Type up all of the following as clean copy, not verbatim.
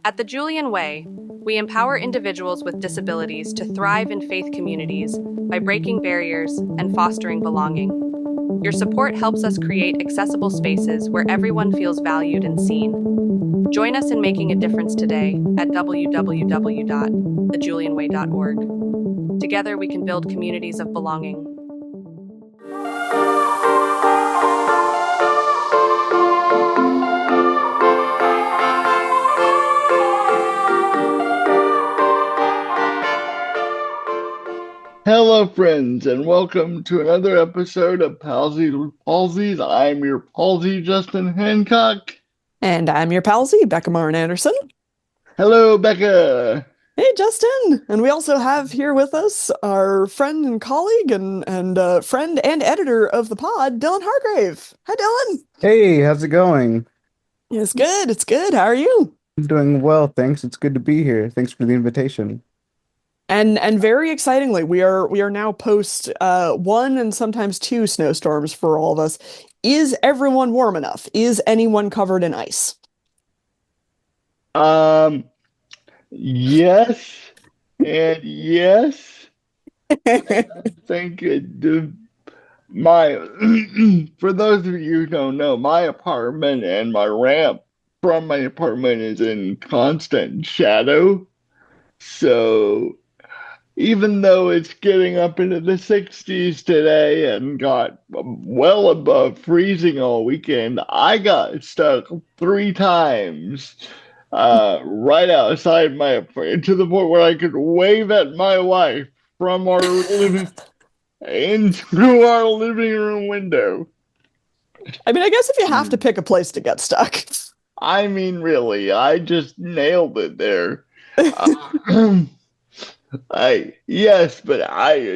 At the Julian Way, we empower individuals with disabilities to thrive in faith communities by breaking barriers and fostering belonging. Your support helps us create accessible spaces where everyone feels valued and seen. Join us in making a difference today at www.thejulianway.org. Together, we can build communities of belonging. Hello, friends, and welcome to another episode of Palsy with Palsies. I'm your palsy, Justin Hancock. And I'm your palsy, Becca Martin Anderson. Hello, Becca. Hey, Justin. And we also have here with us our friend and colleague and friend and editor of the pod, Dillon Hargrave. Hi, Dillon. Hey, how's it going? It's good. It's good. How are you? I'm doing well, thanks. It's good to be here. Thanks for the invitation. And very excitingly, we are now post one and sometimes two snowstorms for all of us. Is everyone warm enough? Is anyone covered in ice? Yes, and yes. I think for those of you who don't know, my apartment and my ramp from my apartment is in constant shadow. So even though it's getting up into the 60s today and got well above freezing all weekend, I got stuck 3 times right outside my apartment to the point where I could wave at my wife from our living into our living room window. I mean, I guess if you have to pick a place to get stuck. I mean, really, I just nailed it there.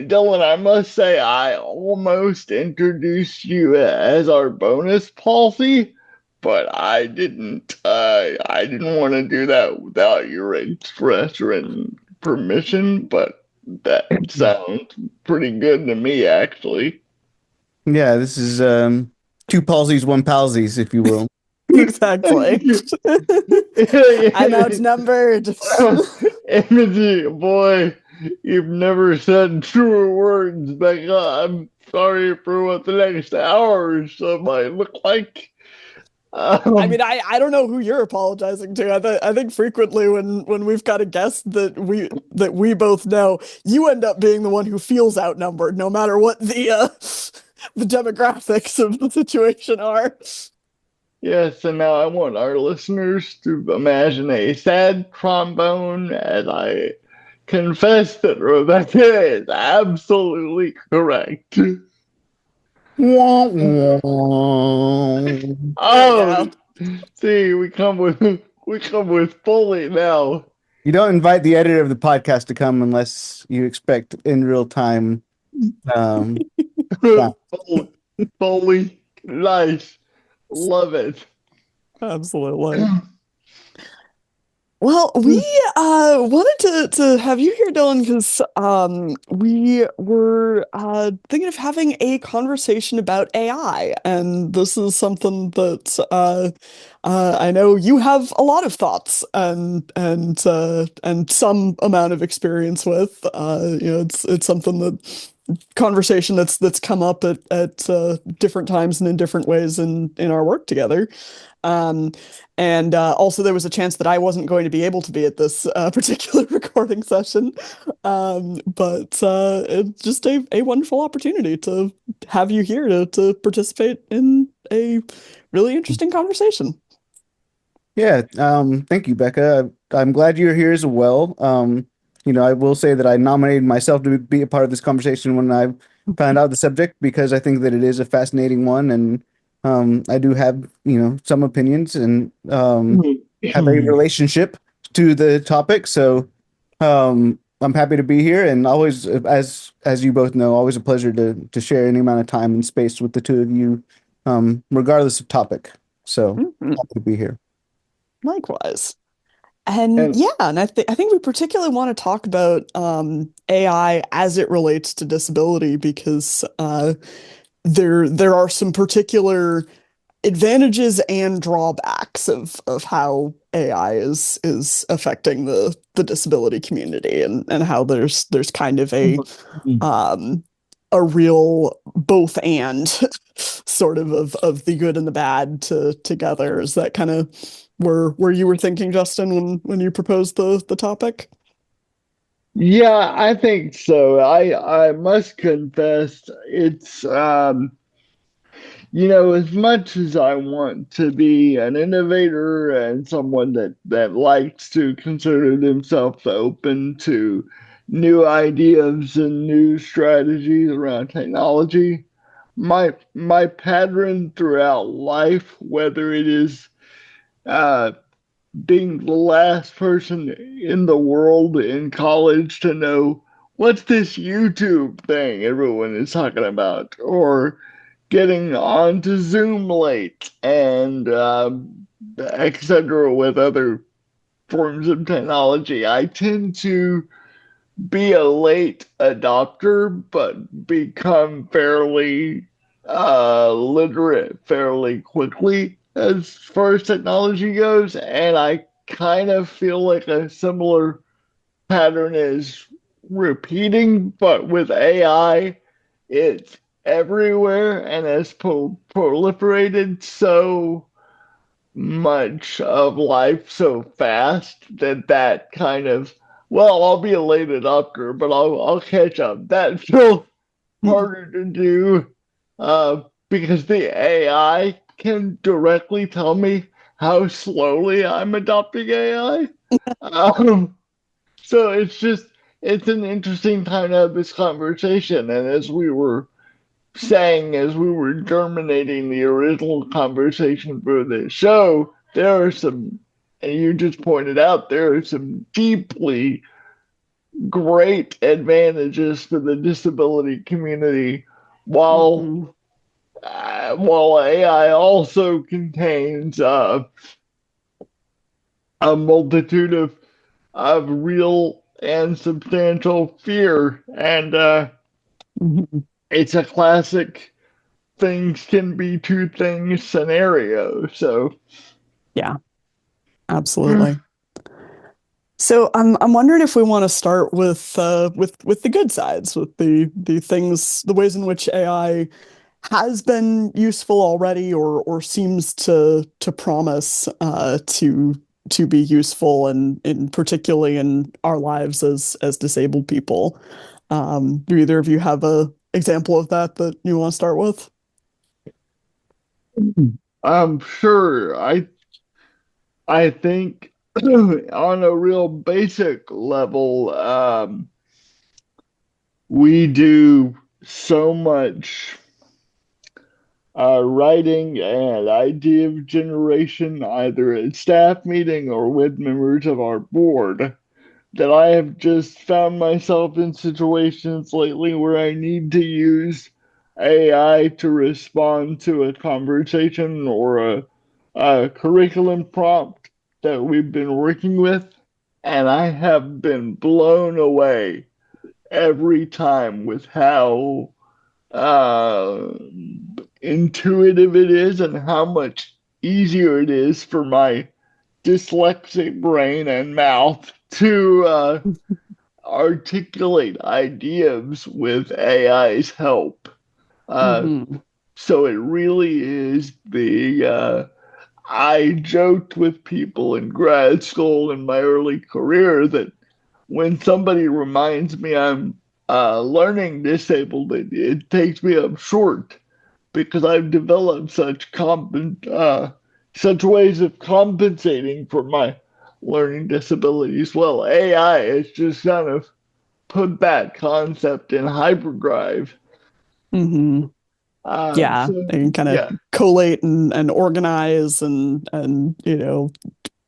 Dillon, I must say, I almost introduced you as our bonus palsy, but I didn't. I didn't want to do that without your express written permission, but that sounds pretty good to me, actually. Yeah, this is two palsies, one palsies, if you will. Exactly. I'm outnumbered. Imogen, boy, you've never said truer words, Becca. I'm sorry for what the next hour or so might look like. I mean, I don't know who you're apologizing to. I think frequently when we've got a guest that we both know, you end up being the one who feels outnumbered, no matter what the demographics of the situation are. Yes, and now I want our listeners to imagine a sad trombone as I confess that Rebecca is absolutely correct. Oh, see, we come with Foley now. You don't invite the editor of the podcast to come unless you expect in real time. Foley, nice. Love it. Absolutely. Well, we wanted to have you here, Dillon, because we were thinking of having a conversation about AI, and this is something that I know you have a lot of thoughts and some amount of experience with. It's something that conversation that's come up at different times and in different ways in our work together. And also there was a chance that I wasn't going to be able to be at this particular recording session. But it's just a wonderful opportunity to have you here to participate in a really interesting conversation. Yeah, thank you, Becca. I'm glad you're here as well. I will say that I nominated myself to be a part of this conversation when I found out the subject because I think that it is a fascinating one, and I do have, some opinions and have a relationship to the topic. So I'm happy to be here, and always, as you both know, always a pleasure to share any amount of time and space with the two of you, regardless of topic. So happy to be here. Likewise. And yeah, and I think we particularly want to talk about AI as it relates to disability because there are some particular advantages and drawbacks of how AI is affecting the disability community, and how there's kind of um a real both and sort of the good and the bad together. Is that kind of where you were thinking, Justin, when you proposed the topic? Yeah, I think so. I must confess, it's as much as I want to be an innovator and someone that likes to consider themselves open to new ideas and new strategies around technology, my pattern throughout life, whether it is uh, being the last person in the world in college to know what's this YouTube thing everyone is talking about, or getting onto Zoom late and etc. with other forms of technology. I tend to be a late adopter, but become fairly literate fairly quickly as far as technology goes. And I kind of feel like a similar pattern is repeating, but with AI, it's everywhere and has proliferated so much of life so fast that kind of, well, I'll be a late adopter, but I'll catch up. That's still harder to do because the AI can directly tell me how slowly I'm adopting AI. Um, so it's an interesting time to have this conversation. And as we were saying, as we were germinating the original conversation for this show, there are some, and you just pointed out, there are some deeply great advantages for the disability community, while Hmm. while AI also contains a multitude of real and substantial fear, and Hmm. it's a classic things can be two things scenario. So Yeah, absolutely. So I'm wondering if we want to start with the good sides, with the things, the ways in which AI has been useful already, or seems to promise to be useful, and in particularly in our lives as disabled people. Do either of you have a example of that you want to start with? I'm sure I think on a real basic level, we do so much writing and idea generation either at staff meeting or with members of our board that I have just found myself in situations lately where I need to use AI to respond to a conversation or a curriculum prompt that we've been working with. And I have been blown away every time with how uh, intuitive it is and how much easier it is for my dyslexic brain and mouth to articulate ideas with AI's help. Uh, Hmm. so it really is the I joked with people in grad school in my early career that when somebody reminds me I'm learning disabled, it takes me up short because I've developed such ways of compensating for my learning disabilities. Well, AI has just kind of put that concept in hyperdrive. Hmm. Yeah, So they can kind of yeah, collate and organize, and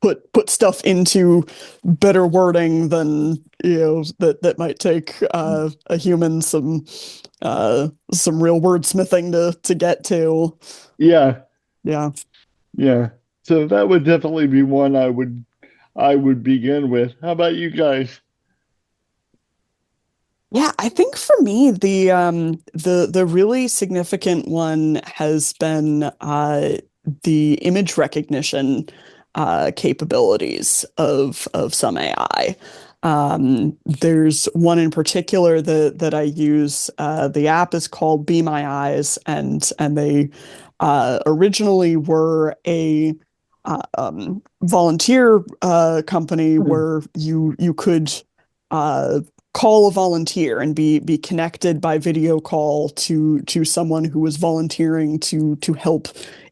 put stuff into better wording than that might take a human some real wordsmithing to get to. yeah, Yeah. yeah. So that would definitely be one I would begin with. How about you guys? Yeah, I think for me the really significant one has been the image recognition capabilities of some AI. There's one in particular that I use. The app is called Be My Eyes, and they originally were a volunteer company where you could call a volunteer and be connected by video call to someone who was volunteering to help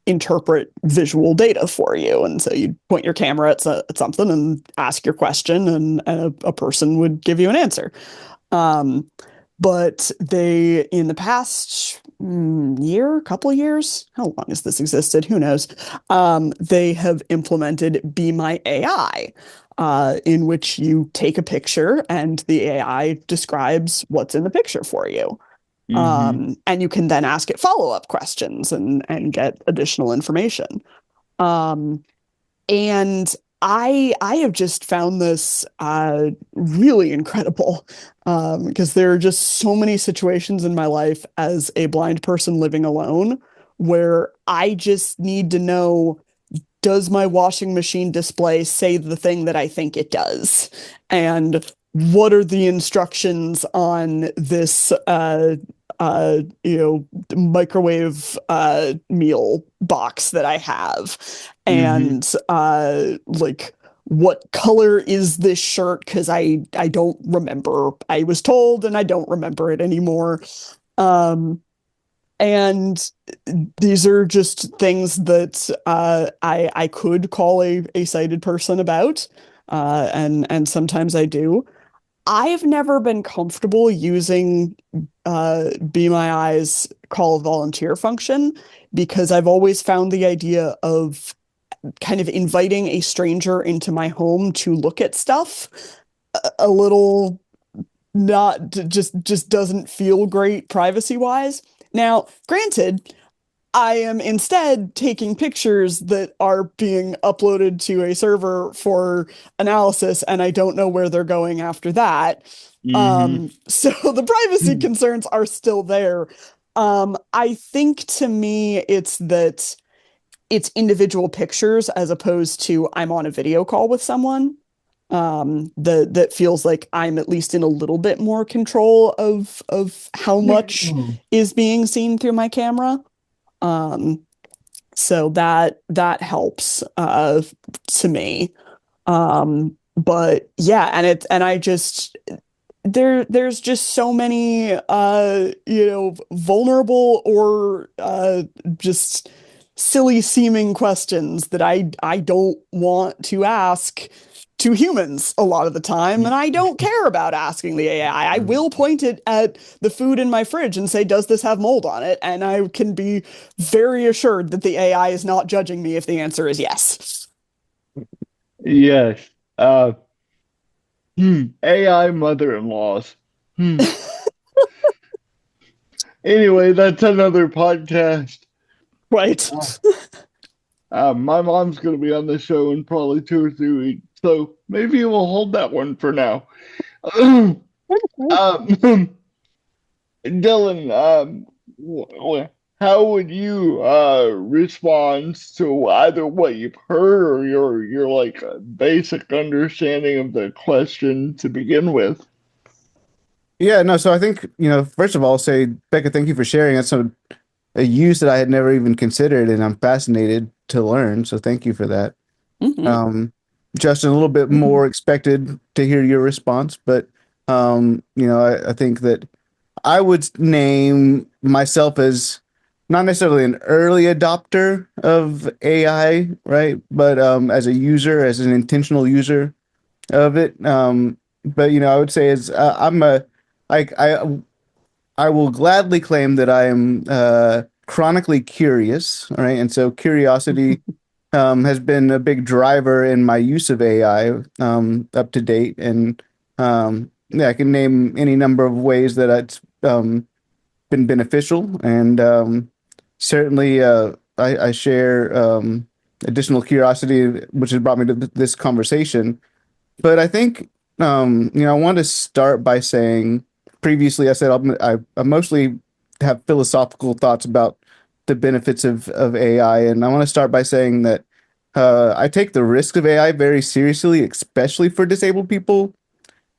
interpret visual data for you. And so you'd point your camera at something and ask your question, and a person would give you an answer. But they, in the past couple years, how long has this existed? Who knows? They have implemented Be My AI, in which you take a picture and the AI describes what's in the picture for you. And you can then ask it follow-up questions and get additional information. And I have just found this really incredible, because there are just so many situations in my life as a blind person living alone where I just need to know, does my washing machine display say the thing that I think it does? And what are the instructions on this microwave meal box that I have? And like, what color is this shirt? Because I don't remember. I was told and I don't remember it anymore. And these are just things that I could call a sighted person about, and sometimes I do. I've never been comfortable using Be My Eyes call a volunteer function, because I've always found the idea of kind of inviting a stranger into my home to look at stuff a little not just doesn't feel great privacy wise. Now, granted, I am instead taking pictures that are being uploaded to a server for analysis, and I don't know where they're going after that. So the privacy concerns are still there. I think, to me, it's that it's individual pictures as opposed to I'm on a video call with someone. That feels like I'm at least in a little bit more control of how much is being seen through my camera. So that helps to me. But yeah, and I just there's just so many vulnerable or just silly seeming questions that I don't want to ask to humans a lot of the time, and I don't care about asking the AI. I will point it at the food in my fridge and say, does this have mold on it? And I can be very assured that the AI is not judging me if the answer is yes. Yes. AI mother-in-laws. Anyway, that's another podcast. Right. My mom's going to be on the show in probably 2 or 3 weeks, so maybe we'll hold that one for now. Dillon, how would you respond to either what you've heard or your like basic understanding of the question to begin with? Yeah, no, so I think, first of all, say, Becca, thank you for sharing. That's a use that I had never even considered, and I'm fascinated to learn. So thank you for that. Justin, a little bit more expected to hear your response, but I think that I would name myself as not necessarily an early adopter of AI, right? But as a user, as an intentional user of it. But I would say I will gladly claim that I am chronically curious, all right? And so curiosity has been a big driver in my use of AI up to date. And I can name any number of ways that it's been beneficial. And certainly I share additional curiosity, which has brought me to this conversation. But I think, I want to start by saying, previously I said I mostly have philosophical thoughts about the benefits of AI. And I want to start by saying that I take the risk of AI very seriously, especially for disabled people,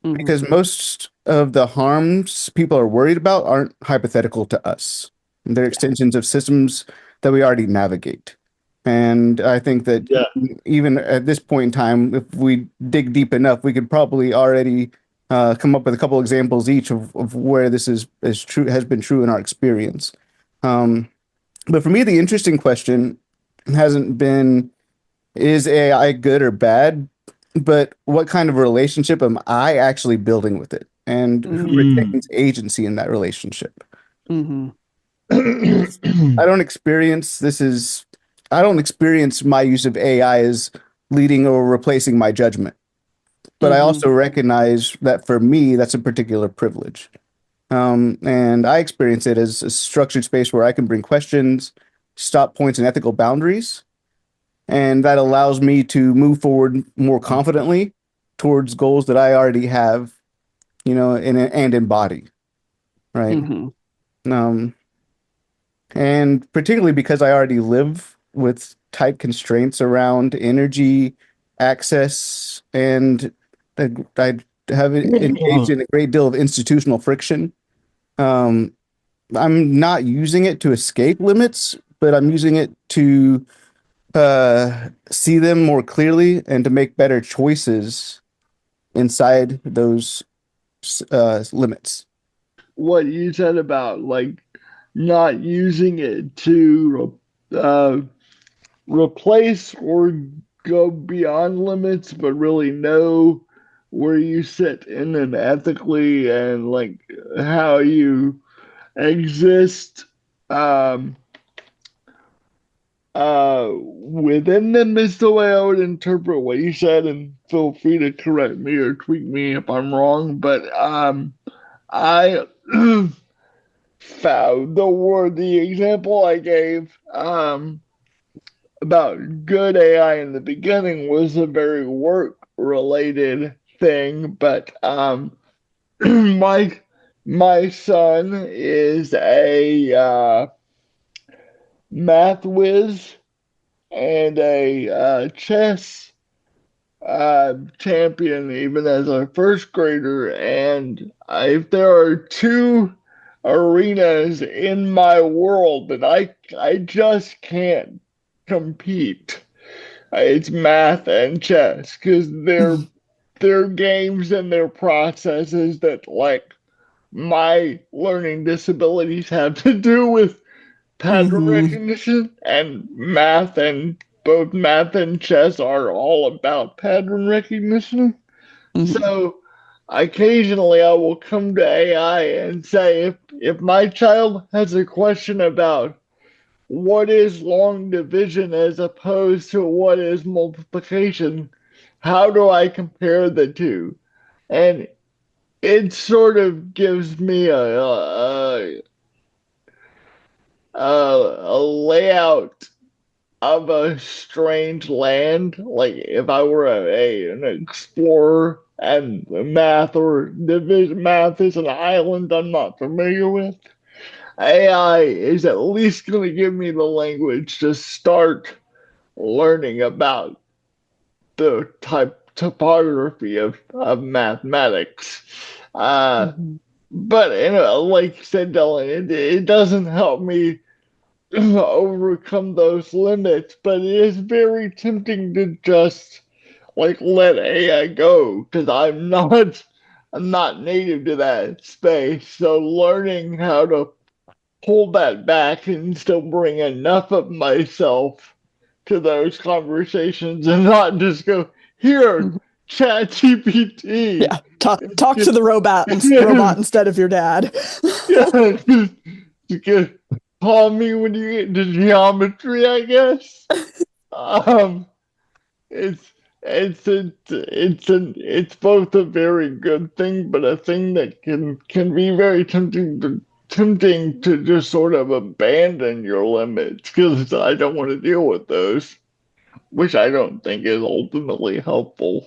because most of the harms people are worried about aren't hypothetical to us. They're extensions of systems that we already navigate. And I think that Yeah. even at this point in time, if we dig deep enough, we could probably already come up with a couple examples each of where this is true, has been true in our experience. But for me, the interesting question hasn't been, is AI good or bad? But what kind of relationship am I actually building with it? And who retains agency in that relationship? I don't experience I don't experience my use of AI as leading or replacing my judgment. But I also recognize that for me, that's a particular privilege. And I experience it as a structured space where I can bring questions, stop points, and ethical boundaries. And that allows me to move forward more confidently towards goals that I already have, and embody. Right. And particularly because I already live with tight constraints around energy, access, and I have engaged in a great deal of institutional friction. Um, I'm not using it to escape limits, but I'm using it to see them more clearly and to make better choices inside those limits. What you said about like not using it to replace or go beyond limits, but really know where you sit in them ethically and like how you exist um, within them is the way I would interpret what you said, and feel free to correct me or tweak me if I'm wrong. But I found the example I gave about good AI in the beginning was a very work related thing, but my my son is a math whiz and a chess champion even as a first grader, and if there are two arenas in my world that I just can't compete, it's math and chess because they're games and they're processes that like my learning disabilities have to do with pattern recognition, and both math and chess are all about pattern recognition. So occasionally I will come to AI and say, if my child has a question about what is long division as opposed to what is multiplication, how do I compare the two? And it sort of gives me a layout of a strange land. Like if I were an explorer and math is an island I'm not familiar with. AI is at least going to give me the language to start learning about the topography of mathematics. But like you said, Dillon, it doesn't help me overcome those limits, but it is very tempting to just like let AI go because I'm not native to that space. So learning how to pull that back and still bring enough of myself to those conversations and not just go, here, chat GPT. Yeah, talk to the robot instead of your dad. Yeah, just call me when you get into geometry, I guess. Um, it's it's both a very good thing, but a thing that can be very tempting to just sort of abandon your limits because I don't want to deal with those, which I don't think is ultimately helpful.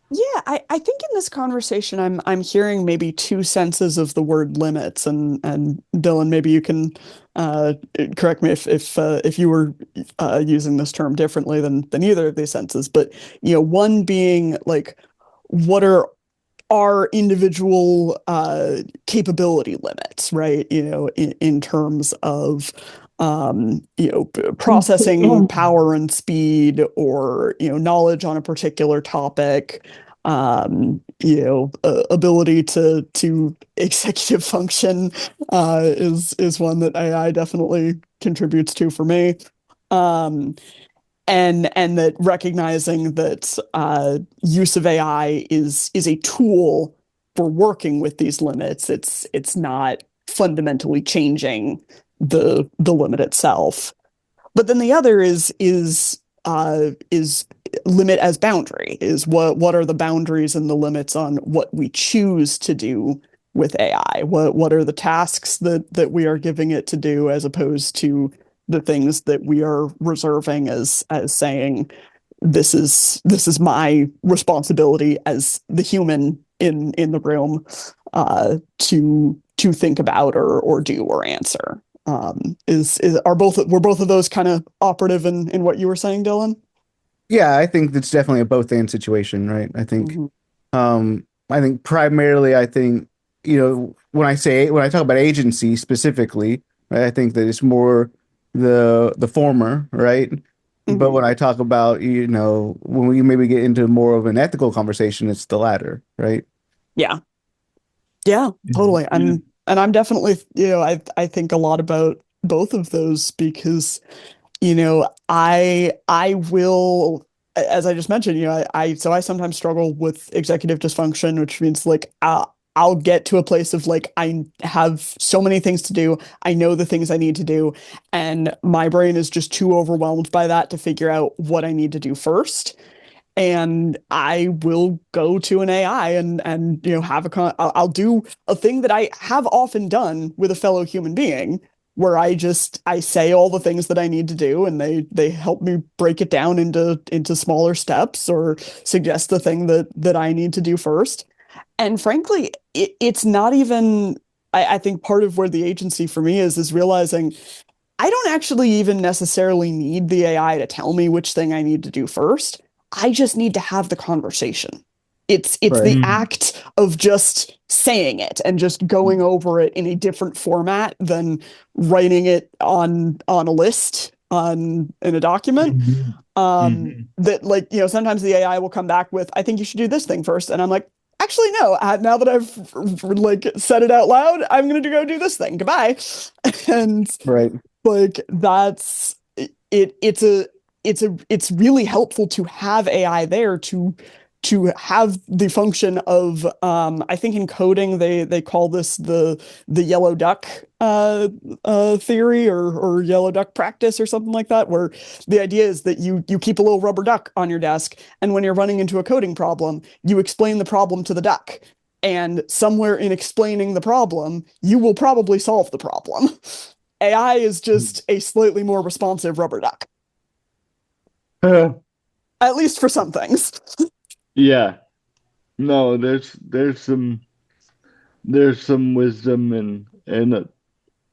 Yeah, I think in this conversation I'm hearing maybe two senses of the word limits, and Dylan, maybe you can correct me if you were using this term differently than either of these senses. But one being like, what are our individual capability limits, right? In terms of processing power and speed, or knowledge on a particular topic, ability to executive function is one that AI definitely contributes to for me. Um, and that recognizing that use of AI is a tool for working with these limits. It's not fundamentally changing the limit itself. But then the other is limit as boundary, is what are the boundaries and the limits on what we choose to do with AI? What are the tasks that we are giving it to do, as opposed to the things that we are reserving as saying this is my responsibility as the human in the room to think about or do or answer. Is are both were both of those kind of operative in what you were saying, Dylan? Yeah, I think it's definitely a both and situation, right? Mhm. I think primarily, I think, when I talk about agency specifically, right, I think that it's more the former, right? But Mhm. when I talk about, when we maybe get into more of an ethical conversation, it's the latter, right? Yeah. Yeah, totally. I'm definitely, I think a lot about both of those because I will, as I just mentioned, I sometimes struggle with executive dysfunction, which means like I'll get to a place of like I have so many things to do. I know the things I need to do, and my brain is just too overwhelmed by that to figure out what I need to do first. And I will go to an AI and have I'll do a thing that I have often done with a fellow human being, where I say all the things that I need to do, and they help me break it down into smaller steps, or suggest the thing that I need to do first. And frankly, it's not even, I think part of where the agency for me is realizing I don't actually even necessarily need the AI to tell me which thing I need to do first. I just need to have the conversation. It's Right. the act of just saying it and just going over it in a different format than writing it on a list in a document. That, like, sometimes the AI will come back with, I think you should do this thing first, and I'm like, actually no. Now that I've like said it out loud, I'm gonna go do this thing. Goodbye. And Right. like that's it it's really helpful to have AI there to have the function of I think in coding they call this the yellow duck theory, or yellow duck practice, or something like that, where the idea is that you keep a little rubber duck on your desk, and when you're running into a coding problem, you explain the problem to the duck, and somewhere in explaining the problem you will probably solve the problem. AI is just a slightly more responsive rubber duck, at least for some things. Yeah. No, there's some wisdom in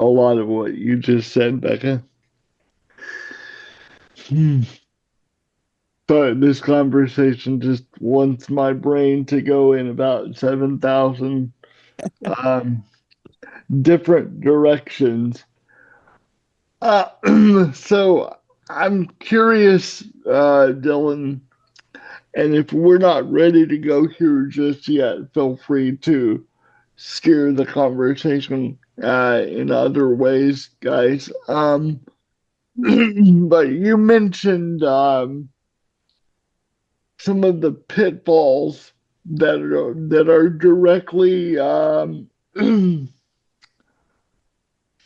a lot of what you just said, Becca. Hmm. But this conversation just wants my brain to go in about 7,000 um, different directions. So I'm curious, Dylan, and if we're not ready to go here just yet, feel free to steer the conversation in other ways, guys. But you mentioned some of the pitfalls that are directly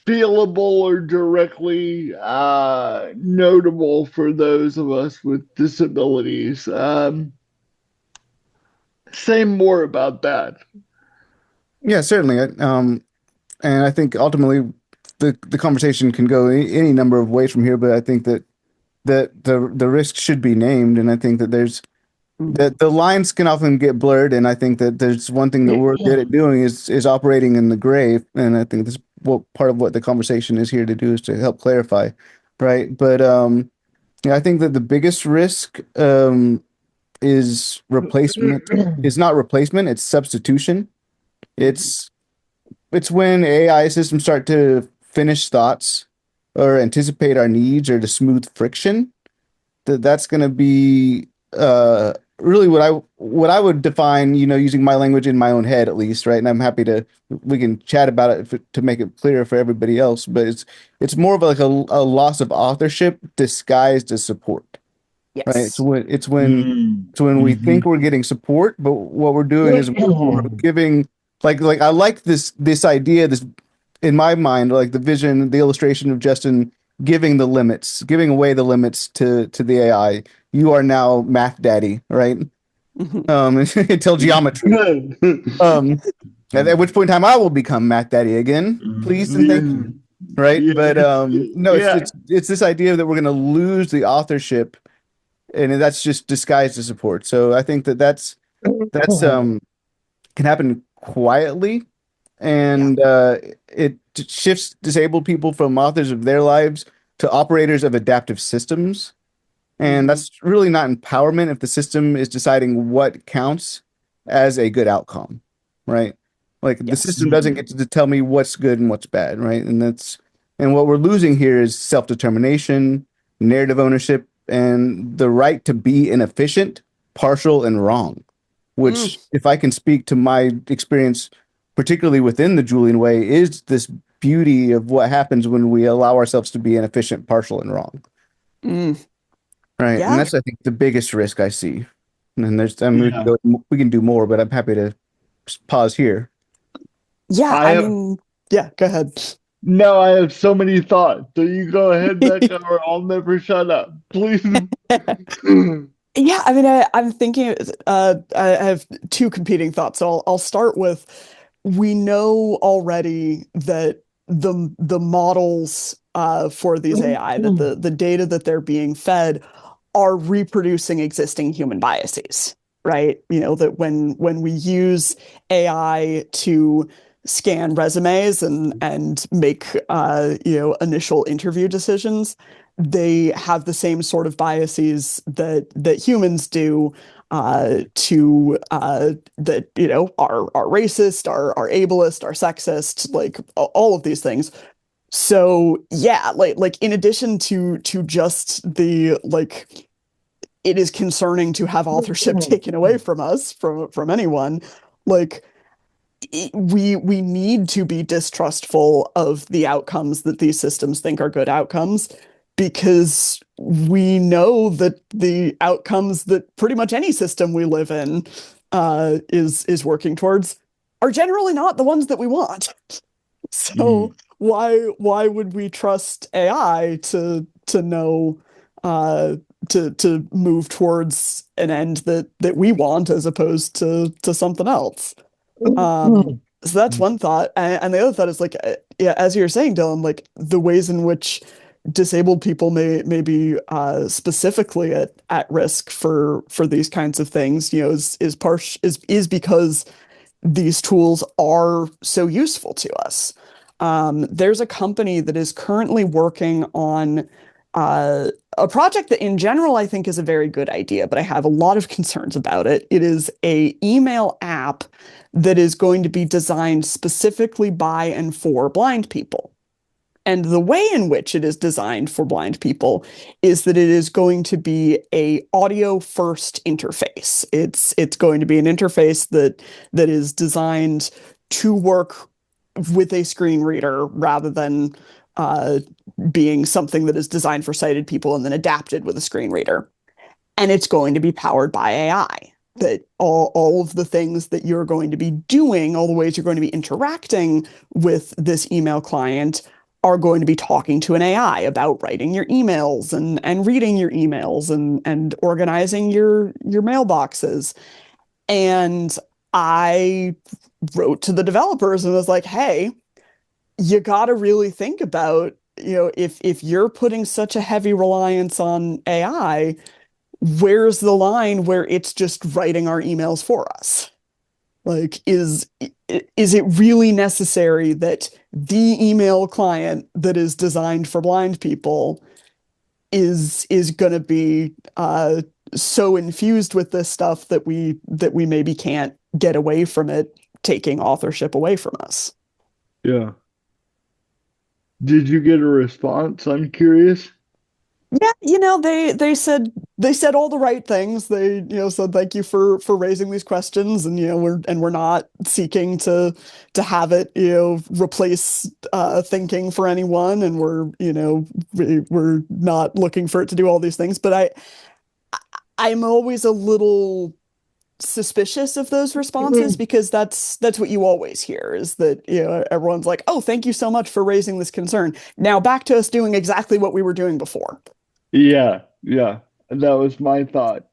feelable or directly notable for those of us with disabilities. Say more about that. Yeah, certainly. And I think ultimately the conversation can go any number of ways from here, but I think that the risk should be named, and I think that there's The lines can often get blurred, and I think that there's one thing that we're good at doing is operating in the gray, and I think this what part of what the conversation is here to do is to help clarify, right? But yeah, I think that the biggest risk is replacement. It's not replacement, it's substitution. It's it's when AI systems start to finish thoughts or anticipate our needs or to smooth friction that's going to be really what I would define, using my language in my own head at least, right? And I'm happy to we can chat about it to make it clearer for everybody else. But it's more of like a loss of authorship disguised as support, right? Yes. It's when we think we're getting support, but what we're doing is we're giving like I like this idea, this in my mind, like the vision, the illustration of Justin giving away the limits to the AI. You are now math daddy, right? Until geometry. At which point in time I will become math daddy again. Please and thank you. Right? Yeah. But no, Yeah. it's this idea that we're gonna lose the authorship, and that's just disguised as support. So I think that's can happen quietly, and it shifts disabled people from authors of their lives to operators of adaptive systems. And that's really not empowerment if the system is deciding what counts as a good outcome, right? Like the system doesn't get to tell me what's good and what's bad, right? And what we're losing here is self-determination, narrative ownership, and the right to be inefficient, partial, and wrong. Which, if I can speak to my experience, particularly within the Julian way, is this beauty of what happens when we allow ourselves to be inefficient, partial, and wrong. Right. Yeah. And that's, I think, the biggest risk I see. And Yeah. we can do more, but I'm happy to pause here. Yeah, I I have- mean, yeah, go ahead. No, I have so many thoughts. So you go ahead, Becca, or I'll never shut up. Please. Yeah, I mean, I'm thinking, I have two competing thoughts. So I'll start with, we know already that the models for these AI, that the data that they're being fed are reproducing existing human biases, right? That when we use AI to scan resumes and make initial interview decisions, they have the same sort of biases that humans do that are racist, are ableist, are sexist, like all of these things. So yeah, like in addition to just the like, it is concerning to have authorship taken away from us, from anyone. Like we need to be distrustful of the outcomes that these systems think are good outcomes, because we know that the outcomes that pretty much any system we live in is working towards are generally not the ones that we want. So why would we trust AI to know to move towards an end that we want as opposed to something else? So that's one thought, and the other thought is like, yeah, as you're saying, Dillon, like the ways in which disabled people may be specifically at risk for these kinds of things, is because these tools are so useful to us. There's a company that is currently working on a project that in general I think is a very good idea, but I have a lot of concerns about it. It is a email app that is going to be designed specifically by and for blind people. And the way in which it is designed for blind people is that it is going to be a audio first interface. It's going to be an interface that is designed to work with a screen reader rather than being something that is designed for sighted people and then adapted with a screen reader. And it's going to be powered by AI. That all of the things that you're going to be doing, all the ways you're going to be interacting with this email client, are going to be talking to an AI about writing your emails and reading your emails and organizing your mailboxes. And I wrote to the developers and was like, hey, you got to really think about, if you're putting such a heavy reliance on AI, where's the line where it's just writing our emails for us? Like, is it really necessary that the email client that is designed for blind people is going to be so infused with this stuff that we maybe can't get away from it, taking authorship away from us? Yeah. Did you get a response? I'm curious. Yeah, they said all the right things. They, said thank you for raising these questions, and we're not seeking to have it, replace thinking for anyone, and we're not looking for it to do all these things. But I'm always a little suspicious of those responses, because that's what you always hear, is that everyone's like, "Oh, thank you so much for raising this concern. Now back to us doing exactly what we were doing before." Yeah, yeah. That was my thought.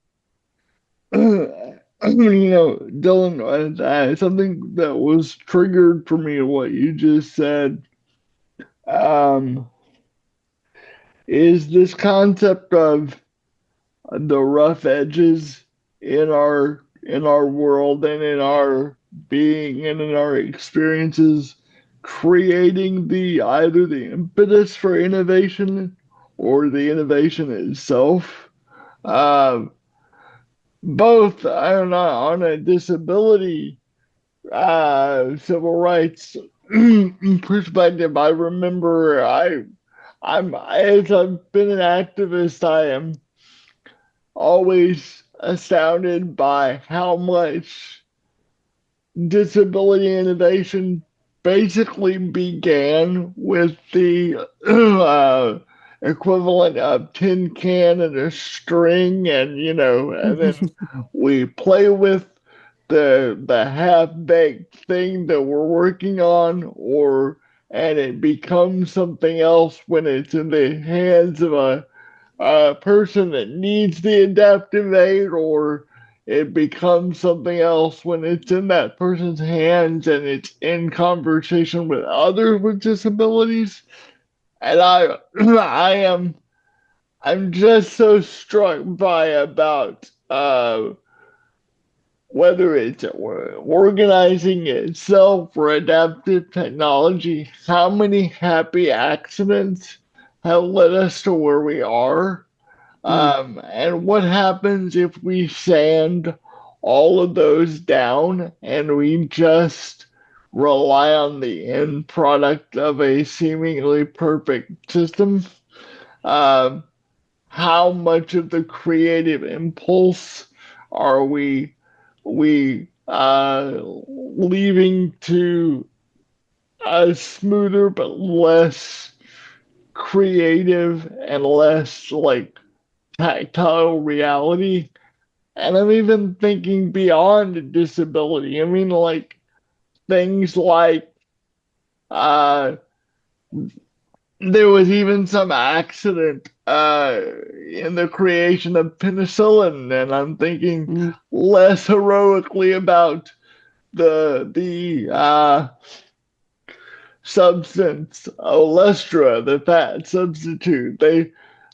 Dillon, something that was triggered for me, what you just said, um, is this concept of the rough edges in our world and in our being and in our experiences, creating the either the impetus for innovation or the innovation itself. Um, Both on a disability civil rights perspective. I remember as I've been an activist, I am always astounded by how much disability innovation basically began with the equivalent of tin can and a string, and and then we play with the half baked thing that we're working on, or and it becomes something else when it's in the hands of a person that needs the adaptive aid, or it becomes something else when it's in that person's hands and it's in conversation with others with disabilities. And I'm just so struck by about whether it's organizing itself or adaptive technology, how many happy accidents have led us to where we are. And what happens if we sand all of those down and we just rely on the end product of a seemingly perfect system? Um, how much of the creative impulse are we leaving to a smoother but less creative and less like tactile reality? And I'm even thinking beyond disability. I mean, like things like uh, there was even some accident in the creation of penicillin, and I'm thinking less heroically about the substance olestra, the fat substitute.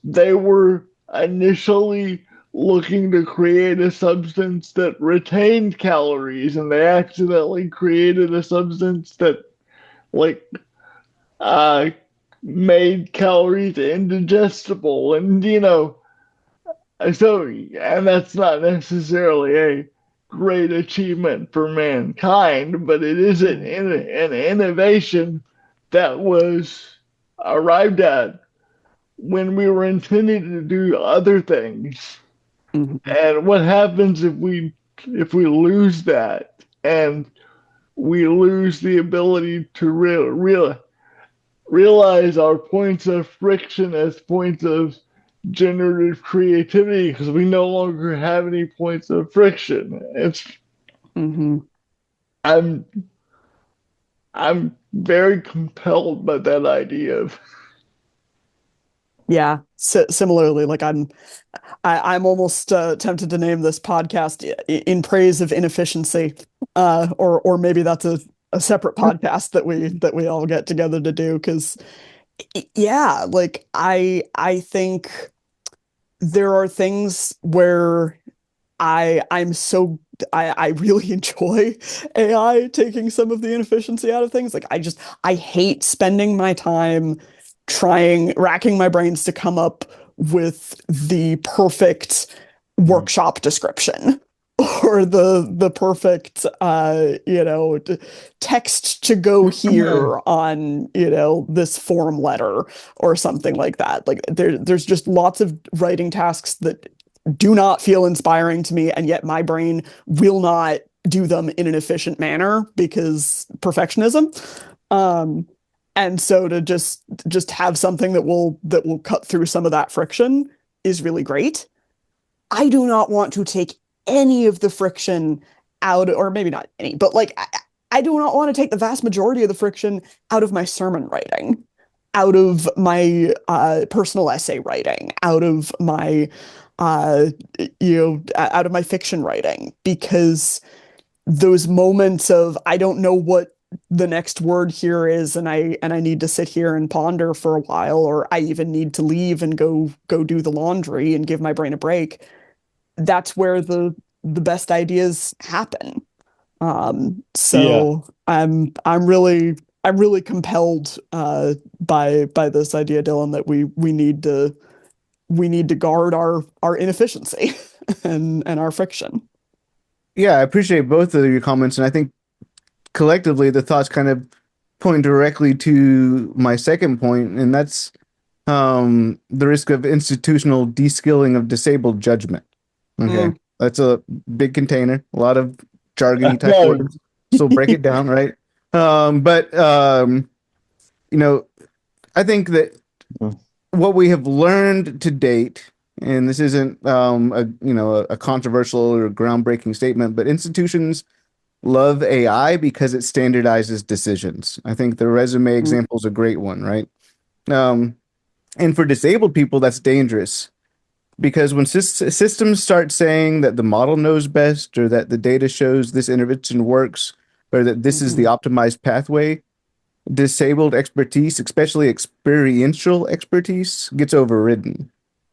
They were initially looking to create a substance that retained calories, and they accidentally created a substance that like uh made calories indigestible, and and that's not necessarily a great achievement for mankind, but it is an innovation that was arrived at when we were intending to do other things. And what happens if we lose that, and we lose the ability to realize our points of friction as points of generative creativity, because we no longer have any points of friction. I'm I'm very compelled by that idea of Yeah, similarly, like I'm almost tempted to name this podcast in praise of inefficiency, or maybe that's a separate podcast that we all get together to do, because yeah, like I think there are things where I'm so I really enjoy AI taking some of the inefficiency out of things. Like I hate spending my time racking my brains to come up with the perfect workshop description or the perfect text to go here on this form letter or something like that. Like there's just lots of writing tasks that do not feel inspiring to me, and yet my brain will not do them in an efficient manner because perfectionism. Um, and so to just have something that will cut through some of that friction is really great. I do not want to take any of the friction out, or maybe not any, but like I do not want to take the vast majority of the friction out of my sermon writing, out of my personal essay writing, out of my uh, out of my fiction writing, because those moments of I don't know what the next word here is, and I need to sit here and ponder for a while, or I even need to leave and go do the laundry and give my brain a break. That's where the best ideas happen. Yeah. So I'm really compelled by this idea, Dillon, that we need to guard our inefficiency and our friction. Yeah, I appreciate both of your comments, and I think collectively the thoughts kind of point directly to my second point, and that's the risk of institutional de-skilling of disabled judgment. Okay, that's a big container, a lot of jargony type Right. words. So break it down, right? But you know, I think that what we have learned to date, and this isn't a controversial or groundbreaking statement, but institutions love AI because it standardizes decisions. I think the resume example is a great one, right? And for disabled people, that's dangerous because when systems start saying that the model knows best, or that the data shows this intervention works, or that this is the optimized pathway, disabled expertise, especially experiential expertise, gets overridden.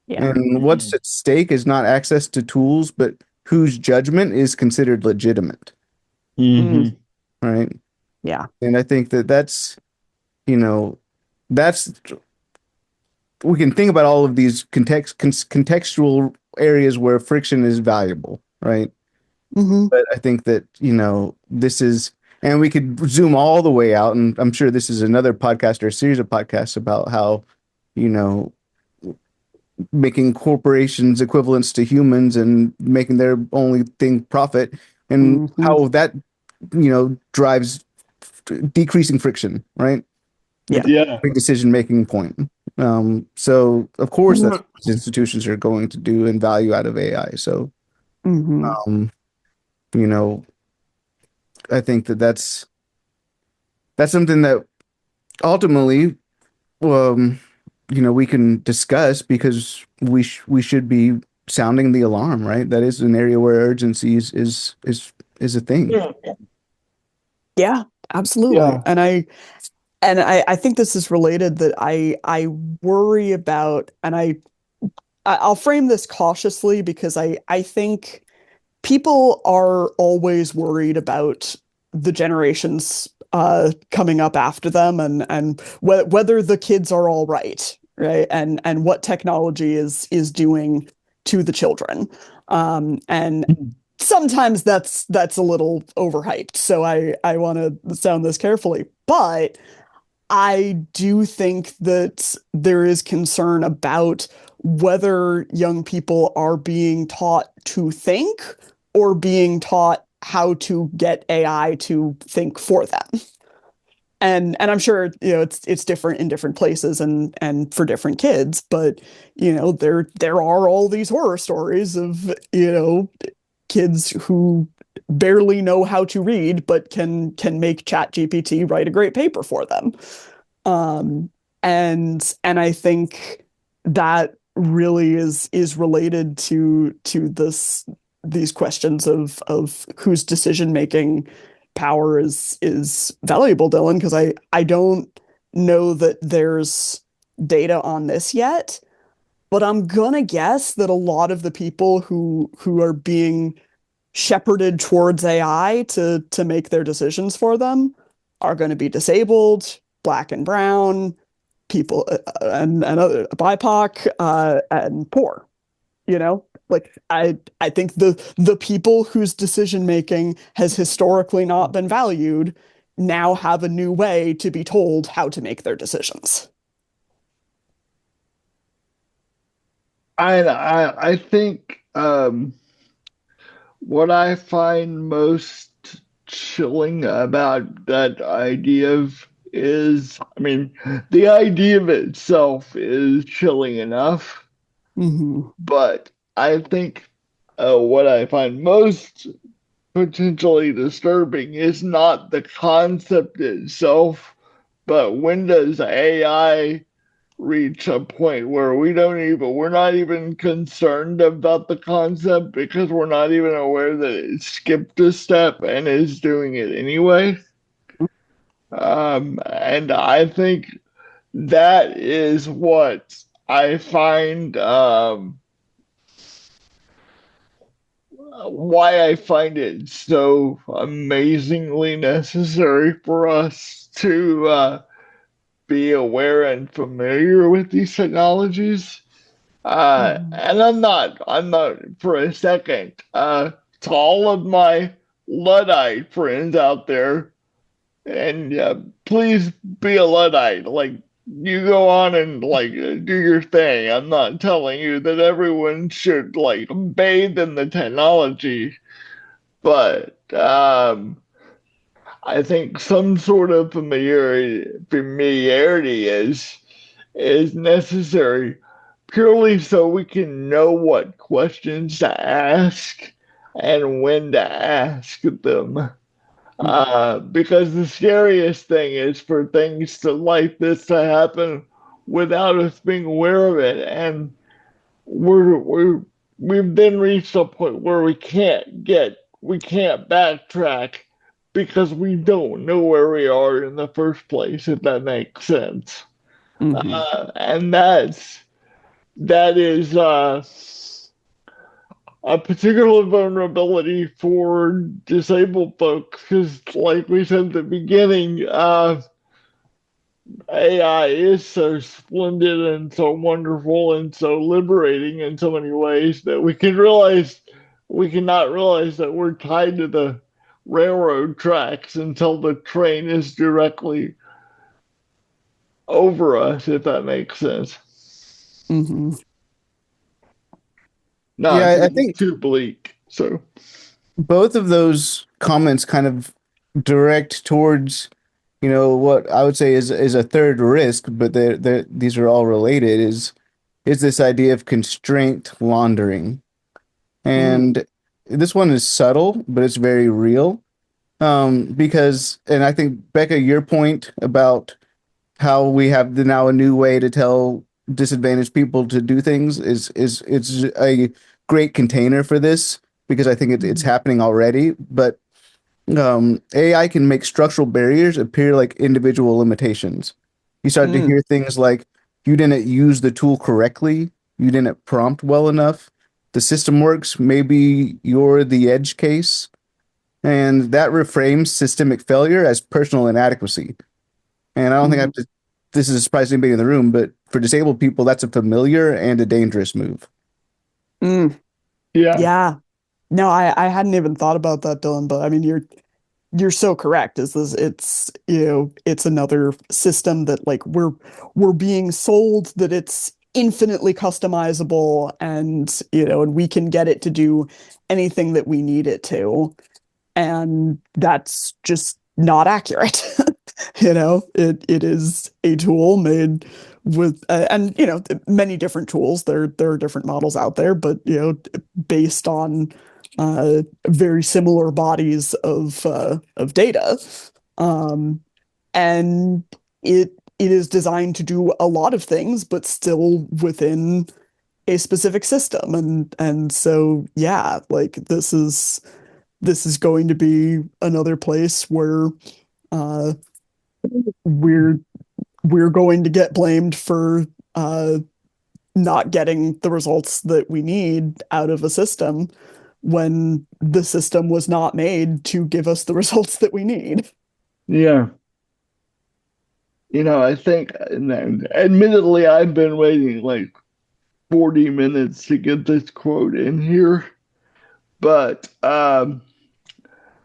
Yeah. And what's at stake is not access to tools, but whose judgment is considered legitimate, right? Yeah. And I think that that's we can think about all of these contextual areas where friction is valuable, right? But I think that, this is, and we could zoom all the way out, and I'm sure this is another podcast or a series of podcasts about how, making corporations equivalents to humans and making their only thing profit, and how that, drives decreasing friction, right? Yeah. Yeah. Big decision-making point. So of course that's what institutions are going to do and value out of AI. So, I think that that's something that ultimately, we can discuss because we should be sounding the alarm, right? That is an area where urgency is a thing. Yeah, absolutely. Yeah. And I think this is related, that I worry about, and I'll frame this cautiously, because I think people are always worried about the generations coming up after them, and whether the kids are all right, and what technology is doing to the children. And sometimes that's a little overhyped, so I want to sound this carefully, but I do think that there is concern about whether young people are being taught to think or being taught how to get AI to think for them. And I'm sure it's different in different places and for different kids, but there are all these horror stories of kids who barely know how to read but can make ChatGPT write a great paper for them. And I think that really is related to these questions of whose decision making power is valuable, Dillon, because I don't know that there's data on this yet. but I'm gonna guess that a lot of the people who are being shepherded towards AI to make their decisions for them are going to be disabled, black and brown, people and other BIPOC and poor. You know, like I think the people whose decision making has historically not been valued now have a new way to be told how to make their decisions. I think what I find most chilling about that idea of is, I mean, the idea of itself is chilling enough, Hmm. but I think what I find most potentially disturbing is not the concept itself, but when does AI reach a point where we're not even concerned about the concept because we're not even aware that it skipped a step and is doing it anyway. And I think that is what I find why I find it so amazingly necessary for us to be aware and familiar with these technologies. Hmm. And I'm not for a second, to all of my Luddite friends out there, and please be a Luddite. Like, you go on and like do your thing. I'm not telling you that everyone should like bathe in the technology, but I think some sort of familiarity is necessary purely so we can know what questions to ask and when to ask them. Because the scariest thing is for things to like this to happen without us being aware of it, and we've then reached a point where we can't backtrack because we don't know where we are in the first place, if that makes sense. Hmm. And that is a particular vulnerability for disabled folks because, like we said at the beginning, AI is so splendid and so wonderful and so liberating in so many ways that we cannot realize that we're tied to the railroad tracks until the train is directly over us, if that makes sense. Hmm. Not Yeah, I think too bleak. So both of those comments kind of direct towards, what I would say is a third risk, but these are all related, is this idea of constraint laundering. Mm. And this one is subtle, but it's very real. Because, and I think, Becca, your point about how we have now a new way to tell disadvantaged people to do things is it's a great container for this because I think it's Mhm. happening already. But AI can make structural barriers appear like individual limitations. You start to Mm. hear things like you didn't use the tool correctly, you didn't prompt well enough, the system works, maybe you're the edge case, and that reframes systemic failure as personal inadequacy. And I don't think I have Mhm. to, this is a surprise to anybody in the room, but for disabled people, that's a familiar and a dangerous move. Mm. yeah, Yeah. No, I hadn't even thought about that, Dylan, but I mean you're so correct. Is this it's it's another system that like we're being sold that it's infinitely customizable and and we can get it to do anything that we need it to. And that's just not accurate. It is a tool made with and many different tools. There are different models out there, but based on very similar bodies of data, um, and it is designed to do a lot of things, but still within a specific system. And so yeah, like this is going to be another place where uh, we're we're going to get blamed for uh, not getting the results that we need out of a system when the system was not made to give us the results that we need. Yeah. I think, and then, admittedly, I've been waiting like 40 minutes to get this quote in here, but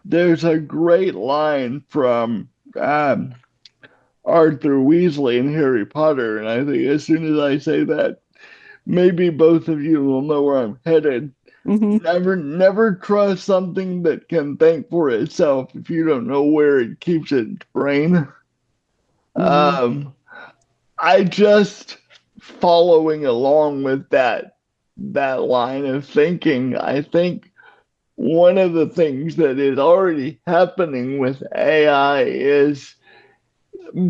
there's a great line from Arthur Weasley in Harry Potter, and I think as soon as I say that, maybe both of you will know where I'm headed. Mm-hmm. Never trust something that can think for itself if you don't know where it keeps its brain. Mm-hmm. I just following along with that line of thinking, I think one of the things that is already happening with AI is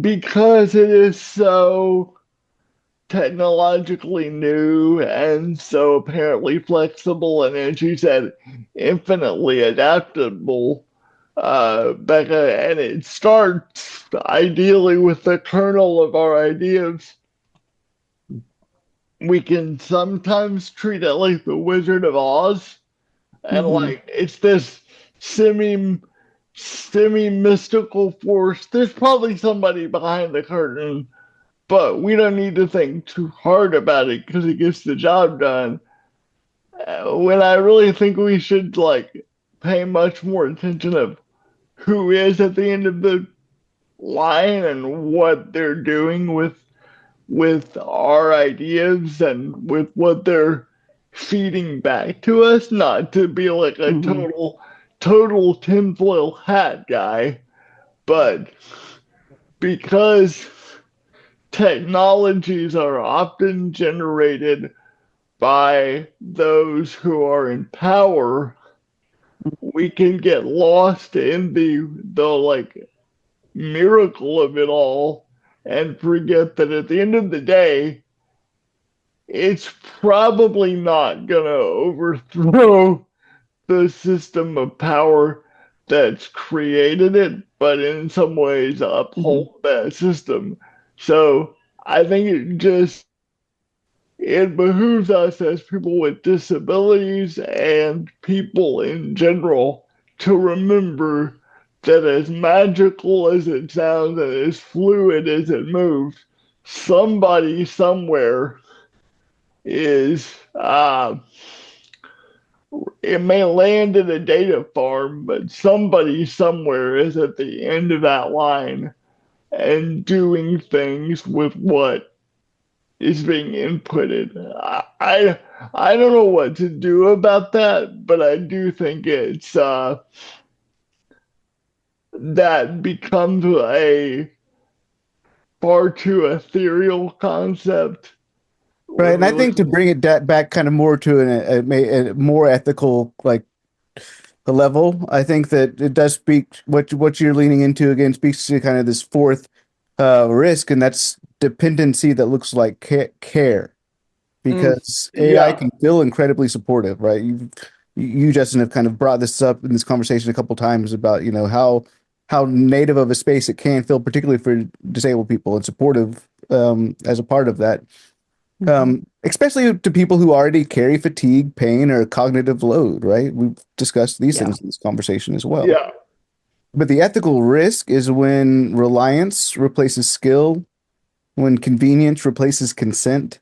because it is so technologically new and so apparently flexible and, as you said, infinitely adaptable, Becca, and it starts ideally with the kernel of our ideas. We can sometimes treat it like the Wizard of Oz, and Mm-hmm. like it's this semi mystical force. There's probably somebody behind the curtain, but we don't need to think too hard about it because it gets the job done. When I really think we should like pay much more attention of who is at the end of the line and what they're doing with our ideas and with what they're feeding back to us, not to be like a Mm-hmm. total tinfoil hat guy, but because technologies are often generated by those who are in power, we can get lost in the like miracle of it all and forget that at the end of the day, it's probably not going to overthrow the system of power that's created it, but in some ways Mm-hmm. uphold that system. So I think it behooves us as people with disabilities and people in general to remember that as magical as it sounds and as fluid as it moves, somebody somewhere is it may land in a data farm, but somebody somewhere is at the end of that line and doing things with what is being inputted. I don't know what to do about that, but I do think it's that becomes a far too ethereal concept Right, when and we I look. think to bring it back kind of more to a more ethical like a level, I think that it does speak what you're leaning into again speaks to kind of this fourth risk, and that's dependency that looks like care, Mm. because AI Yeah, can feel incredibly supportive, right? You Justin have kind of brought this up in this conversation a couple times about how native of a space it can feel, particularly for disabled people, and supportive as a part of that. Mm-hmm. Especially to people who already carry fatigue, pain, or cognitive load, right? We've discussed these Yeah. things in this conversation as well. yeah. But the ethical risk is when reliance replaces skill, when convenience replaces consent,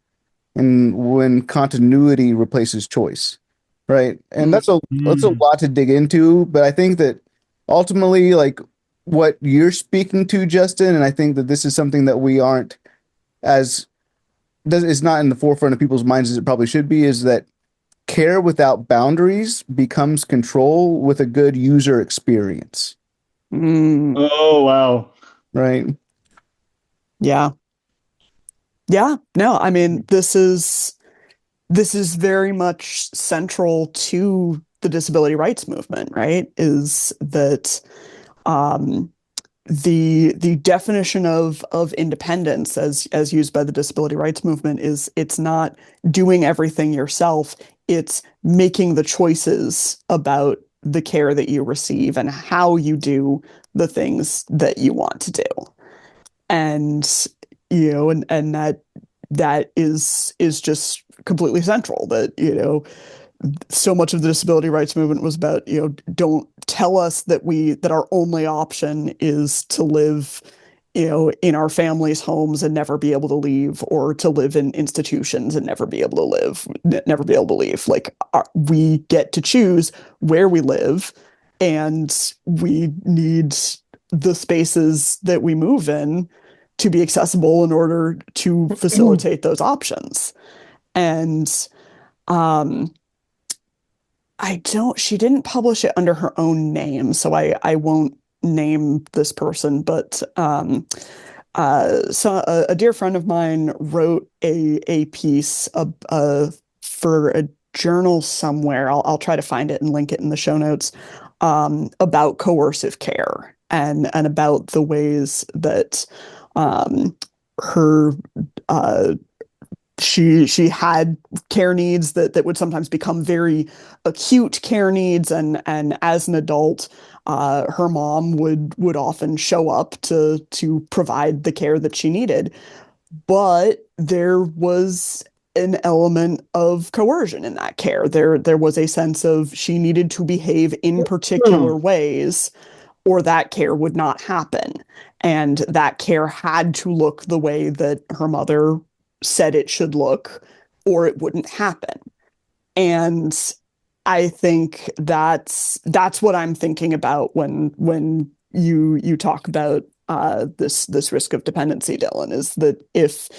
and when continuity replaces choice, right? And that's a Mm. lot to dig into, but I think that ultimately, like what you're speaking to, Justin, and I think that this is something that we aren't as does is not in the forefront of people's minds as it probably should be, is that care without boundaries becomes control with a good user experience, Mm. Oh, wow. right? Yeah. Yeah. No, I mean, this is very much central to the disability rights movement, right? Is that um, the definition of independence as used by the disability rights movement is it's not doing everything yourself, it's making the choices about the care that you receive and how you do the things that you want to do. And and that that is just completely central. That, so much of the disability rights movement was about, don't tell us that our only option is to live, in our families' homes and never be able to leave, or to live in institutions and never be able to never be able to leave. Like, we get to choose where we live, and we need the spaces that we move in to be accessible in order to facilitate those options. And um, she didn't publish it under her own name, so I won't name this person, but so a dear friend of mine wrote a piece for a journal somewhere. I'll try to find it and link it in the show notes, about coercive care, and about the ways that her she had care needs that would sometimes become very acute care needs, and as an adult, her mom would often show up to provide the care that she needed, but there was an element of coercion in that care. There was a sense of she needed to behave in particular ways, or that care would not happen, and that care had to look the way that her mother said it should look, or it wouldn't happen. And I think that's what I'm thinking about when you talk about this risk of dependency, Dillon, is that if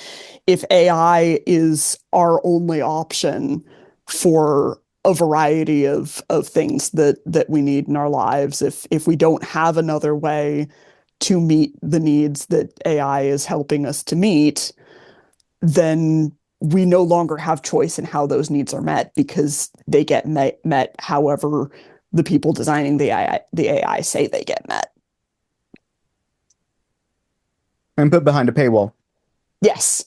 AI is our only option for a variety of things that we need in our lives, if we don't have another way to meet the needs that AI is helping us to meet, then we no longer have choice in how those needs are met, because they get met however the people designing the AI say they get met. And put behind a paywall. Yes.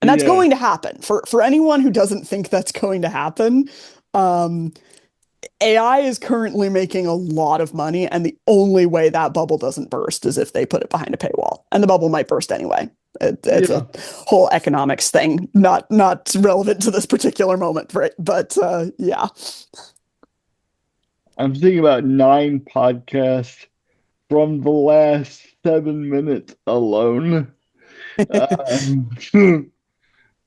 And that's going to happen. For anyone who doesn't think that's going to happen, AI is currently making a lot of money, and the only way that bubble doesn't burst is if they put it behind a paywall. And the bubble might burst anyway. It's a whole economics thing, not relevant to this particular moment, right? But yeah. I'm thinking about 9 podcasts from the last 7 minutes alone.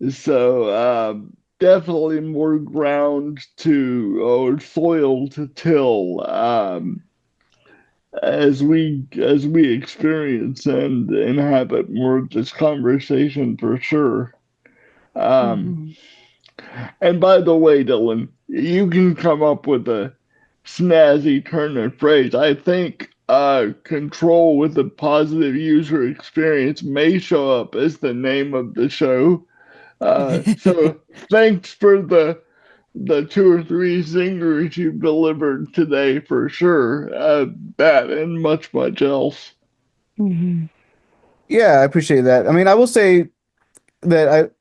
So definitely more ground or soil to till, as we experience and inhabit more of this conversation, for sure. And by the way, Dillon, you can come up with a snazzy turn of phrase. I think control with a positive user experience may show up as the name of the show. So thanks for the 2 or 3 zingers you've delivered today, for sure. That and much else. Yeah, I appreciate that. I mean, I will say that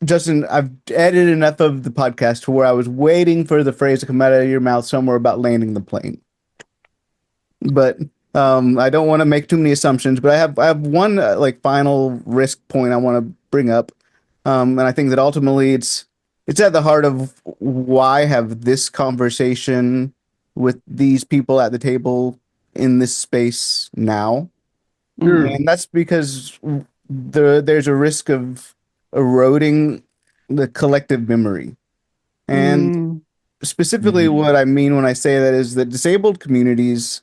Justin, I've edited enough of the podcast to where I was waiting for the phrase to come out of your mouth somewhere about landing the plane. But I don't want to make too many assumptions, but I have one final risk point I want to bring up. And I think that ultimately it's at the heart of why have this conversation with these people at the table in this space now. Sure. And that's because there's a risk of eroding the collective memory. And specifically what I mean when I say that is that disabled communities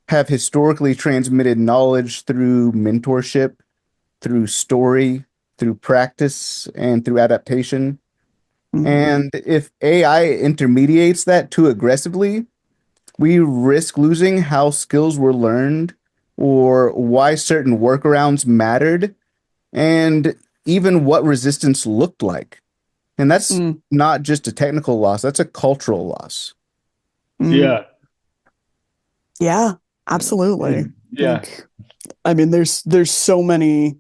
have historically transmitted knowledge through mentorship, through story, through practice, and through adaptation. And if AI intermediates that too aggressively, we risk losing how skills were learned, or why certain workarounds mattered, and even what resistance looked like. And that's not just a technical loss, that's a cultural loss. Yeah, absolutely. Yeah. I mean, there's so many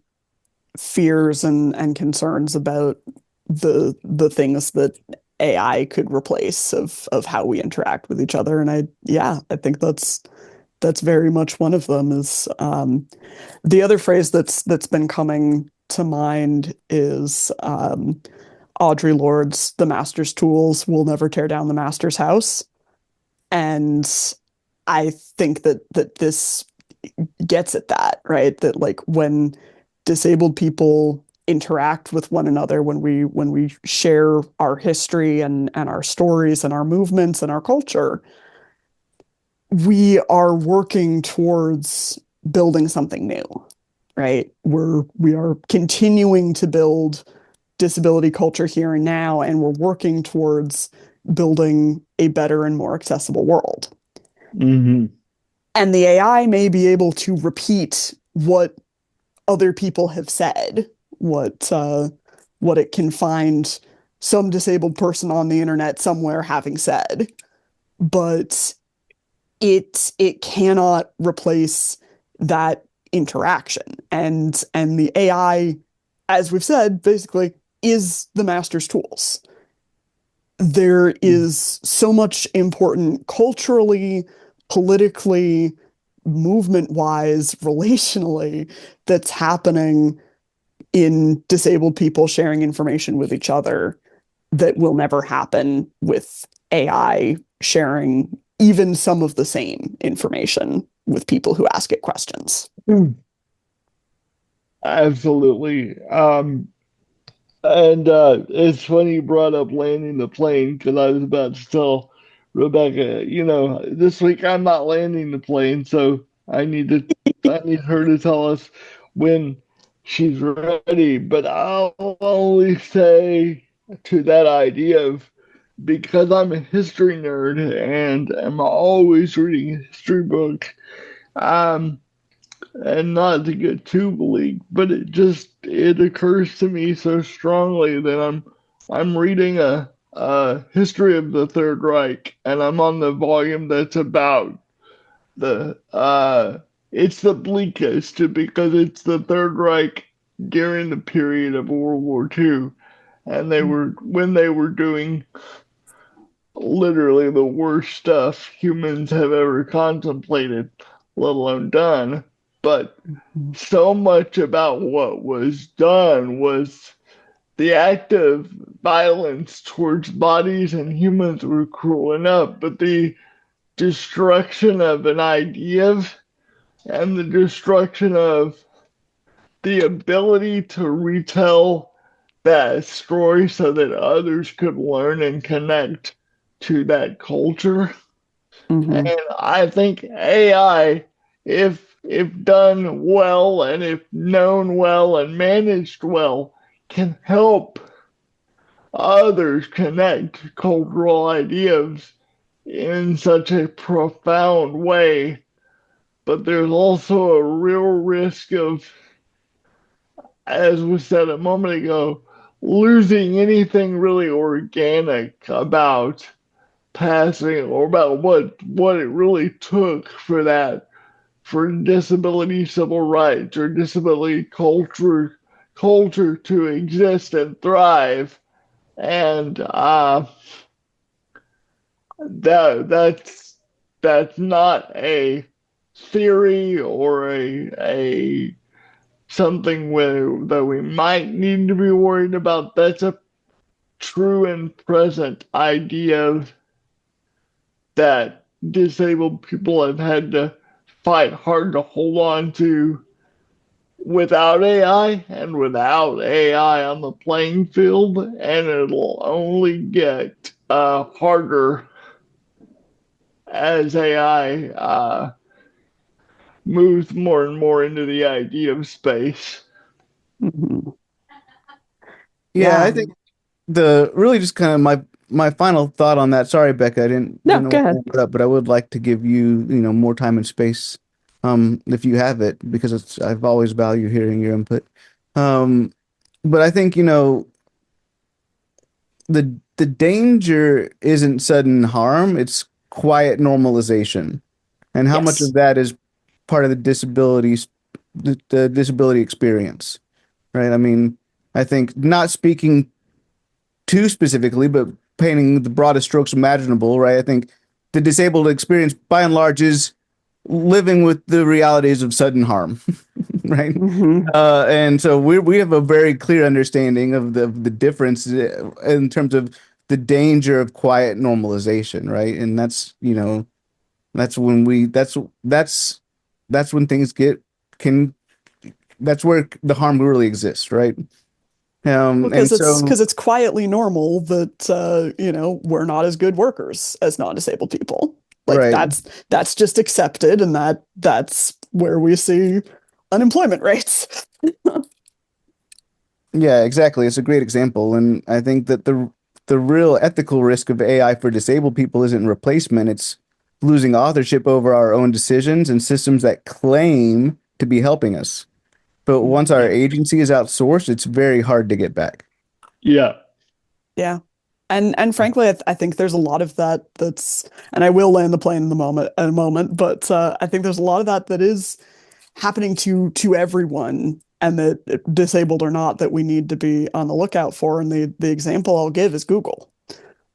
fears and concerns about the things that AI could replace of how we interact with each other. And I think that's very much one of them. Is the other phrase that's been coming to mind is Audre Lorde's "The Master's Tools will never tear down the Master's house," and I think that this gets at that, right? That like when disabled people interact with one another, when we share our history and our stories and our movements and our culture, we are working towards building something new, right? We are continuing to build disability culture here and now, and we're working towards building a better and more accessible world. Mm-hmm. And the AI may be able to repeat what other people have said, what it can find some disabled person on the internet somewhere having said, but it cannot replace that interaction. And the AI, as we've said, basically is the master's tools. There is so much important culturally, politically, movement-wise, relationally, that's happening in disabled people sharing information with each other that will never happen with AI sharing even some of the same information with people who ask it questions. Absolutely. And it's funny you brought up landing the plane because I was about to tell Rebecca, this week I'm not landing the plane, so I need her to tell us when she's ready. But I'll only say to that idea of because I'm a history nerd and am always reading history books, um, and not to get too bleak, but it occurs to me so strongly that I'm reading a history of the Third Reich, and I'm on the volume that's about the it's the bleakest because it's the Third Reich during the period of World War II, and when they were doing literally the worst stuff humans have ever contemplated, let alone done. But so much about what was done was the act of violence towards bodies and humans were cruel enough, but the destruction of an idea and the destruction of the ability to retell that story so that others could learn and connect to that culture. Mm-hmm. And I think AI, if done well and if known well and managed well, can help others connect cultural ideas in such a profound way. But there's also a real risk of, as was said a moment ago, losing anything really organic about passing or about what it really took for disability civil rights or disability culture to exist and thrive. And that's not a theory or a something that we might need to be worried about. That's a true and present idea that disabled people have had to fight hard to hold on to without AI and without AI on the playing field, and it'll only get harder as AI moves more and more into the idea of space. Mm-hmm. Yeah, I think the really just kind of my final thought on that. Sorry, Becca, I didn't No, know go ahead. what up, but I would like to give you more time and space, if you have it, because I've always valued hearing your input. But I think the danger isn't sudden harm; it's quiet normalization, and how much Yes. of that is part of the disability experience, right? I mean, I think not speaking too specifically, but painting the broadest strokes imaginable, right? I think the disabled experience, by and large, is living with the realities of sudden harm. right? Mhm. And so we have a very clear understanding of the difference in terms of the danger of quiet normalization, right? And that's, that's when that's when things can that's where the harm really exists, right? And Because so it's quietly normal that we're not as good workers as non-disabled people. Like right. that's just accepted, and that's where we see unemployment rates. Yeah, exactly. It's a great example, and I think that the real ethical risk of AI for disabled people isn't replacement, it's losing authorship over our own decisions and systems that claim to be helping us. But once our agency is outsourced, it's very hard to get back. Yeah. Yeah. And frankly, I think there's a lot of that that's, and I will land the plane in a moment, but I think there's a lot of that is happening to everyone, and that disabled or not, that we need to be on the lookout for. And the example I'll give is Google.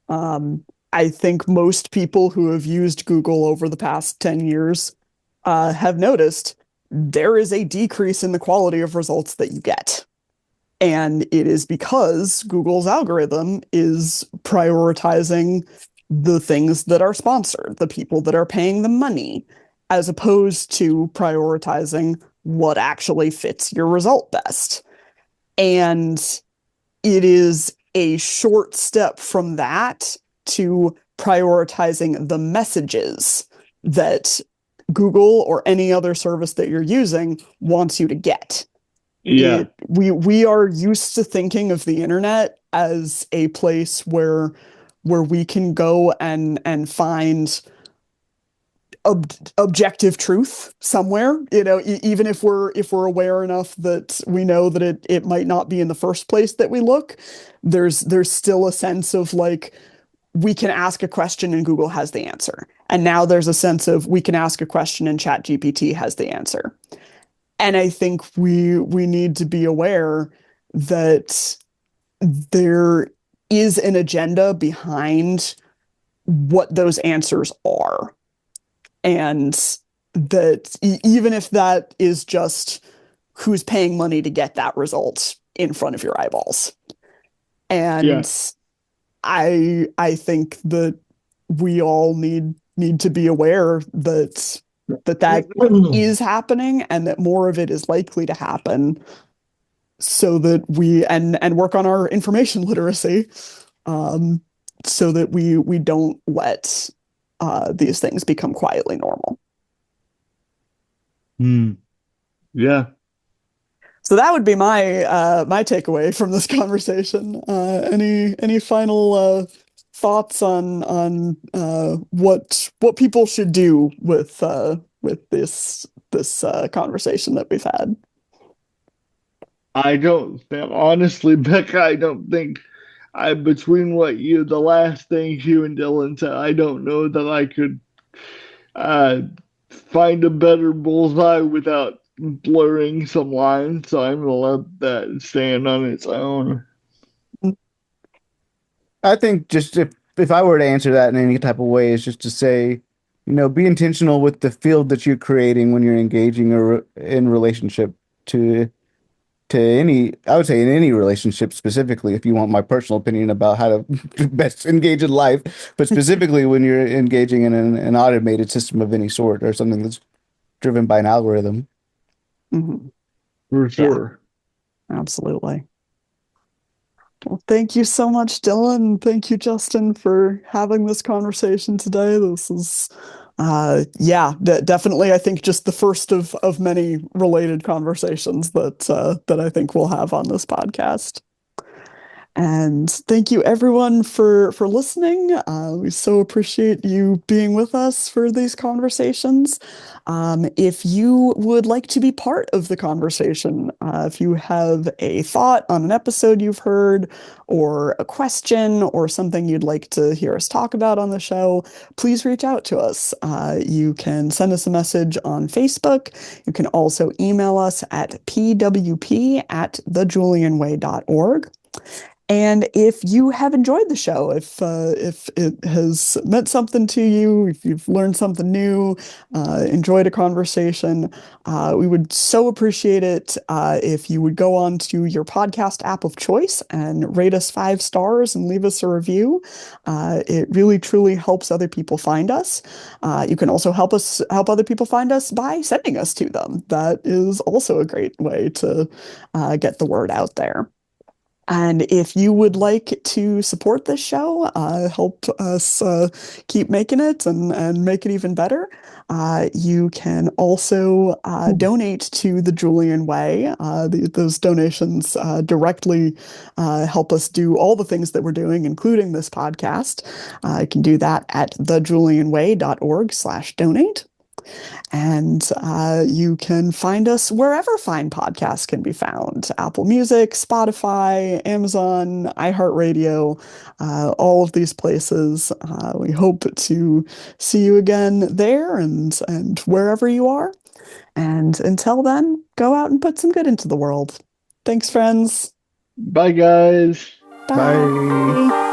Um, I think most people who have used Google over the past 10 years have noticed there is a decrease in the quality of results that you get. And it is because Google's algorithm is prioritizing the things that are sponsored, the people that are paying the money, as opposed to prioritizing what actually fits your result best. And it is a short step from that to prioritizing the messages that Google or any other service that you're using wants you to get. Yeah. We are used to thinking of the internet as a place where we can go and find objective truth somewhere, even if we're aware enough that we know that it might not be in the first place that we look. There's still a sense of like, we can ask a question and Google has the answer, and now there's a sense of we can ask a question and ChatGPT has the answer. And I think we need to be aware that there is an agenda behind what those answers are. And that even if that is just who's paying money to get that result in front of your eyeballs. Yeah. And I think that we all need to be aware that is happening, and that more of it is likely to happen, so that we and work on our information literacy, so that we don't let these things become quietly normal. Yeah. So that would be my takeaway from this conversation. Any final thoughts on what people should do with this conversation that we've had? I don't think, honestly, Becca, I don't think between the last things you and Dillon said, I don't know that I could uh, find a better bullseye without blurring some lines. So I'm gonna let that stand on its own. I think just if I were to answer that in any type of way, is just to say, be intentional with the field that you're creating when you're engaging or in relationship to any, I would say in any relationship specifically, if you want my personal opinion about how to best engage in life, but specifically when you're engaging in an automated system of any sort or something that's driven by an algorithm. Mm-hmm. For sure. Yeah, absolutely. Well, thank you so much, Dillon. Thank you, Justin, for having this conversation today. This is, definitely, I think, just the first of many related conversations that I think we'll have on this podcast. And thank you everyone for listening. We so appreciate you being with us for these conversations. If you would like to be part of the conversation, if you have a thought on an episode you've heard, or a question, or something you'd like to hear us talk about on the show, please reach out to us. You can send us a message on Facebook. You can also email us at pwp@thejulianway.org. And if you have enjoyed the show, if it has meant something to you, if you've learned something new, enjoyed a conversation, we would so appreciate it if you would go on to your podcast app of choice and rate us 5 stars and leave us a review. It really truly helps other people find us. You can also help other people find us by sending us to them. That is also a great way to get the word out there. And if you would like to support this show, help us keep making it and make it even better, you can also donate to the Julian Way. Those donations directly help us do all the things that we're doing, including this podcast. You can do that at thejulianway.org/donate. And you can find us wherever fine podcasts can be found: Apple Music, Spotify, Amazon, iHeartRadio, all of these places. We hope to see you again there and wherever you are. And until then, go out and put some good into the world. Thanks, friends. Bye, guys. Bye. Bye.